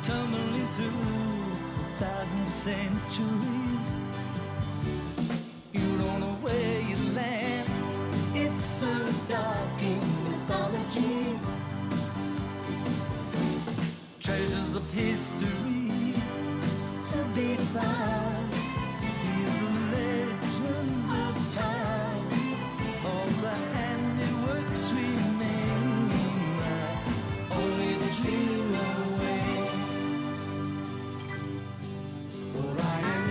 tumbling through 1,000 centuries. You don't know where you land. It's so dark in mythology. Treasures of history to be found. Hear the legends of time. All the handiworks remain. Only the dream away. Orion,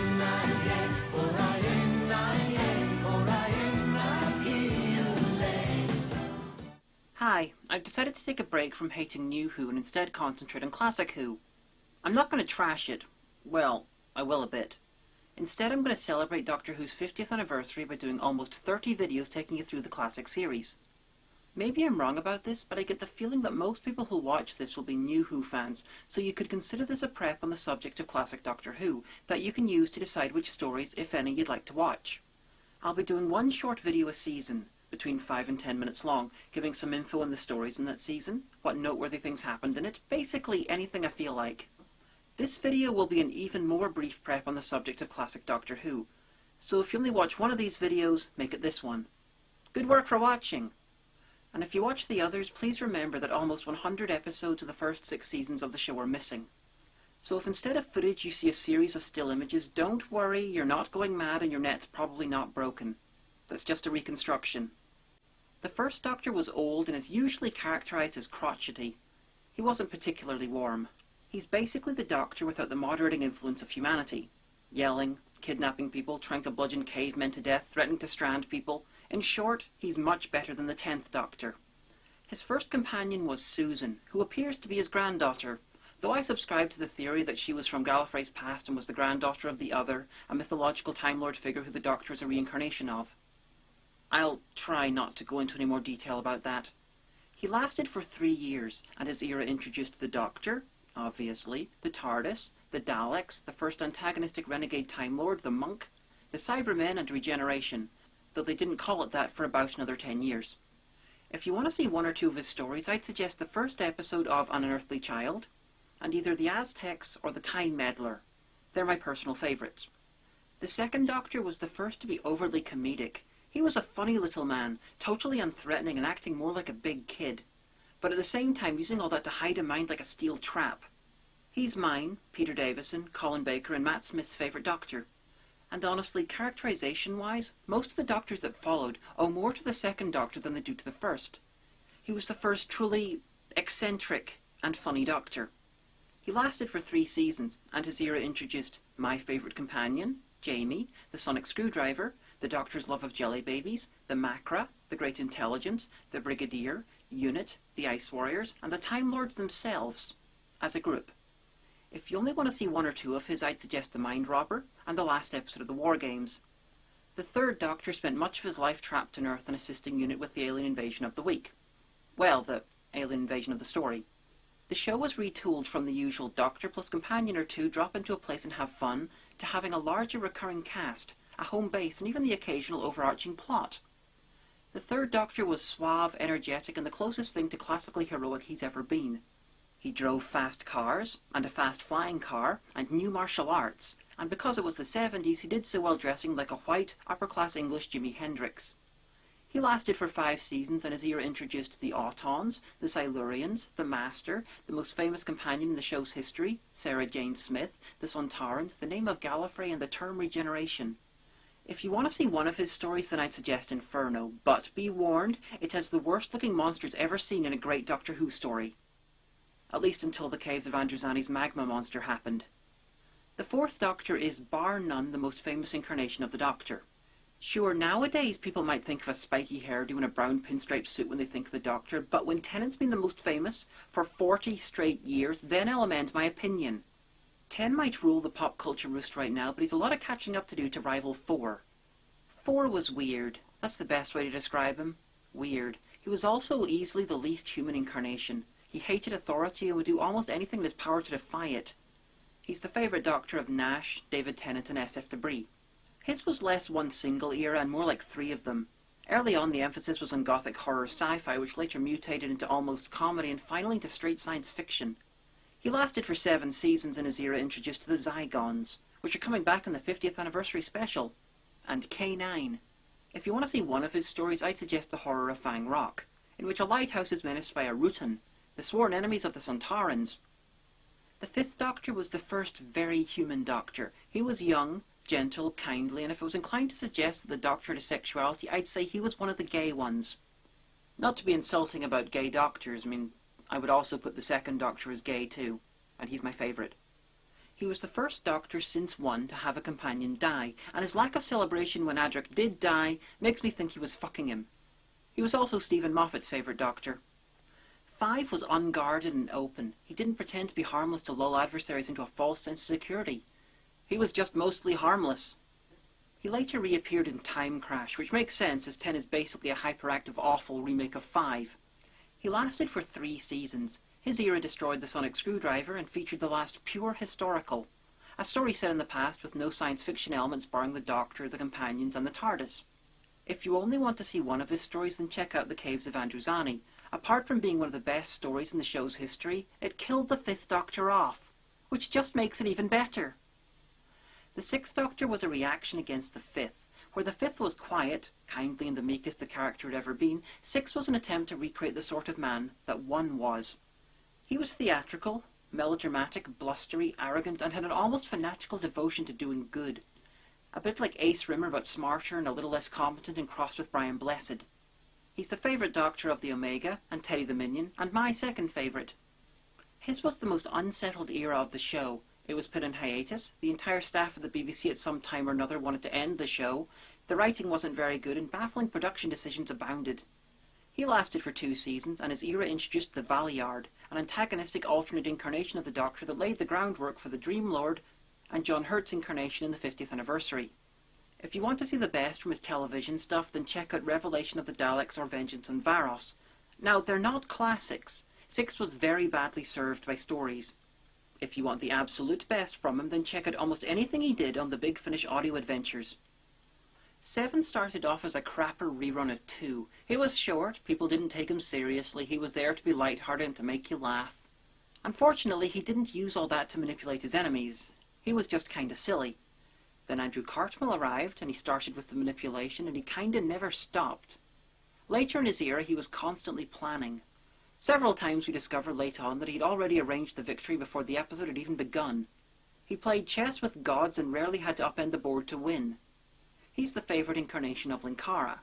Orion, Hi, I've decided to take a break from hating New Who and instead concentrate on Classic Who. I'm not going to trash it. Well, I will a bit. Instead, I'm going to celebrate Doctor Who's 50th anniversary by doing almost 30 videos taking you through the classic series. Maybe I'm wrong about this, but I get the feeling that most people who'll watch this will be New Who fans, so you could consider this a prep on the subject of classic Doctor Who that you can use to decide which stories, if any, you'd like to watch. I'll be doing one short video a season, between 5 and 10 minutes long, giving some info on the stories in that season, what noteworthy things happened in it, basically anything I feel like. This video will be an even more brief prep on the subject of classic Doctor Who, so if you only watch one of these videos, make it this one. Good work for watching! And if you watch the others, please remember that almost 100 episodes of the first 6 seasons of the show are missing. So if instead of footage you see a series of still images, don't worry, you're not going mad and your net's probably not broken. That's just a reconstruction. The first Doctor was old and is usually characterised as crotchety. He wasn't particularly warm. He's basically the Doctor without the moderating influence of humanity. Yelling, kidnapping people, trying to bludgeon cavemen to death, threatening to strand people. In short, he's much better than the 10th Doctor. His first companion was Susan, who appears to be his granddaughter, though I subscribe to the theory that she was from Gallifrey's past and was the granddaughter of the Other, a mythological Time Lord figure who the Doctor is a reincarnation of. I'll try not to go into any more detail about that. He lasted for 3 years, and his era introduced the Doctor, obviously, the TARDIS, the Daleks, the first antagonistic renegade Time Lord, the Monk, the Cybermen, and Regeneration, though they didn't call it that for about another 10 years. If you want to see one or two of his stories, I'd suggest the first episode of An Unearthly Child, and either the Aztecs or the Time Meddler. They're my personal favourites. The second Doctor was the first to be overtly comedic. He was a funny little man, totally unthreatening and acting more like a big kid, but at the same time using all that to hide a mind like a steel trap. He's mine, Peter Davison, Colin Baker and Matt Smith's favourite Doctor. And honestly, characterisation-wise, most of the Doctors that followed owe more to the second Doctor than they do to the first. He was the first truly eccentric and funny Doctor. He lasted for 3 seasons, and his era introduced My Favourite Companion, Jamie, the Sonic Screwdriver, the Doctor's love of jelly babies, the Macra, the Great Intelligence, the Brigadier, Unit, the Ice Warriors, and the Time Lords themselves, as a group. If you only want to see 1 or 2 of his, I'd suggest The Mind Robber and the last episode of the War Games. The third Doctor spent much of his life trapped on Earth and assisting Unit with the alien invasion of the week. Well, the alien invasion of the story. The show was retooled from the usual Doctor plus companion or 2 drop into a place and have fun, to having a larger recurring cast, a home base, and even the occasional overarching plot. The third Doctor was suave, energetic, and the closest thing to classically heroic he's ever been. He drove fast cars, and a fast flying car, and knew martial arts, and because it was the 70s, he did so while dressing like a white, upper-class English Jimi Hendrix. He lasted for 5 seasons, and his era introduced the Autons, the Silurians, the Master, the most famous companion in the show's history, Sarah Jane Smith, the Sontarans, the name of Gallifrey, and the term regeneration. If you want to see one of his stories, then I suggest Inferno, but be warned, it has the worst-looking monsters ever seen in a great Doctor Who story. At least until the caves of Androzani's magma monster happened. The fourth Doctor is, bar none, the most famous incarnation of the Doctor. Sure, nowadays people might think of a spiky hairdo and a brown pinstripe suit when they think of the Doctor, but when Tennant's been the most famous for 40 straight years, then I'll amend my opinion. 10 might rule the pop culture roost right now, but he's a lot of catching up to do to rival 4. 4 was weird. That's the best way to describe him. Weird. He was also easily the least human incarnation. He hated authority and would do almost anything in his power to defy it. He's the favourite Doctor of Nash, David Tennant and SF Debris. His was less one single era and more like 3 of them. Early on the emphasis was on gothic horror sci-fi, which later mutated into almost comedy and finally into straight science fiction. He lasted for 7 seasons, and his era introduced the Zygons, which are coming back in the 50th anniversary special, and K9. If you want to see one of his stories, I'd suggest The Horror of Fang Rock, in which a lighthouse is menaced by a Rutan, the sworn enemies of the Sontarans. The Fifth Doctor was the first very human Doctor. He was young, gentle, kindly, and if I was inclined to suggest that the Doctor had a sexuality, I'd say he was one of the gay ones. Not to be insulting about gay doctors, I would also put the second Doctor as gay too, and he's my favourite. He was the first Doctor since 1 to have a companion die, and his lack of celebration when Adric did die makes me think he was fucking him. He was also Stephen Moffat's favourite Doctor. 5 was unguarded and open. He didn't pretend to be harmless to lull adversaries into a false sense of security. He was just mostly harmless. He later reappeared in Time Crash, which makes sense as 10 is basically a hyperactive, awful remake of 5. He lasted for 3 seasons. His era destroyed the sonic screwdriver and featured the last pure historical, a story set in the past with no science fiction elements barring the Doctor, the companions, and the TARDIS. If you only want to see one of his stories, then check out The Caves of Androzani. Apart from being one of the best stories in the show's history, it killed the Fifth Doctor off, which just makes it even better. The Sixth Doctor was a reaction against the Fifth. Where the Fifth was quiet, kindly, and the meekest the character had ever been, 6 was an attempt to recreate the sort of man that 1 was. He was theatrical, melodramatic, blustery, arrogant, and had an almost fanatical devotion to doing good. A bit like Ace Rimmer, but smarter and a little less competent and crossed with Brian Blessed. He's the favourite Doctor of the Omega, and Teddy the Minion, and my second favourite. His was the most unsettled era of the show. It was put in hiatus. The entire staff of the BBC at some time or another wanted to end the show. The writing wasn't very good, and baffling production decisions abounded. He lasted for 2 seasons, and his era introduced the Valeyard, an antagonistic alternate incarnation of the Doctor that laid the groundwork for the Dream Lord and John Hurt's incarnation in the 50th anniversary. If you want to see the best from his television stuff, then check out Revelation of the Daleks or Vengeance on Varos. Now, they're not classics. 6 was very badly served by stories. If you want the absolute best from him, then check out almost anything he did on the Big Finish audio adventures. 7 started off as a crapper rerun of 2. It was short, people didn't take him seriously, he was there to be lighthearted and to make you laugh. Unfortunately, he didn't use all that to manipulate his enemies. He was just kinda silly. Then Andrew Cartmel arrived, and he started with the manipulation, and he kinda never stopped. Later in his era, he was constantly planning. Several times we discover late on that he'd already arranged the victory before the episode had even begun. He played chess with gods and rarely had to upend the board to win. He's the favourite incarnation of Linkara.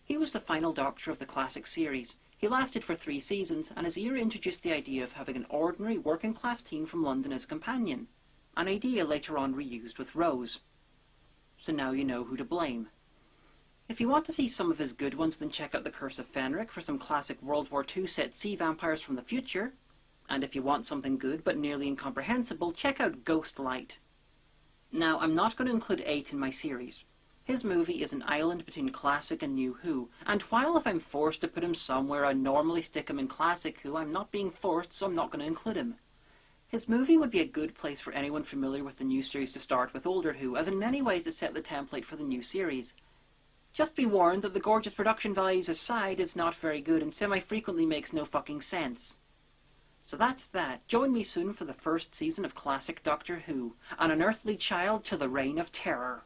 He was the final Doctor of the classic series. He lasted for 3 seasons, and his era introduced the idea of having an ordinary working-class teen from London as a companion, an idea later on reused with Rose. So now you know who to blame. If you want to see some of his good ones, then check out The Curse of Fenric for some classic World War II set sea vampires from the future. And if you want something good but nearly incomprehensible, check out Ghostlight. Now, I'm not going to include 8 in my series. His movie is an island between Classic and New Who, and while if I'm forced to put him somewhere, I normally stick him in Classic Who, I'm not being forced, so I'm not going to include him. His movie would be a good place for anyone familiar with the new series to start with Older Who, as in many ways it set the template for the new series. Just be warned that the gorgeous production values aside, it's not very good and semi-frequently makes no fucking sense. So that's that. Join me soon for the first season of Classic Doctor Who, an unearthly child to the reign of terror.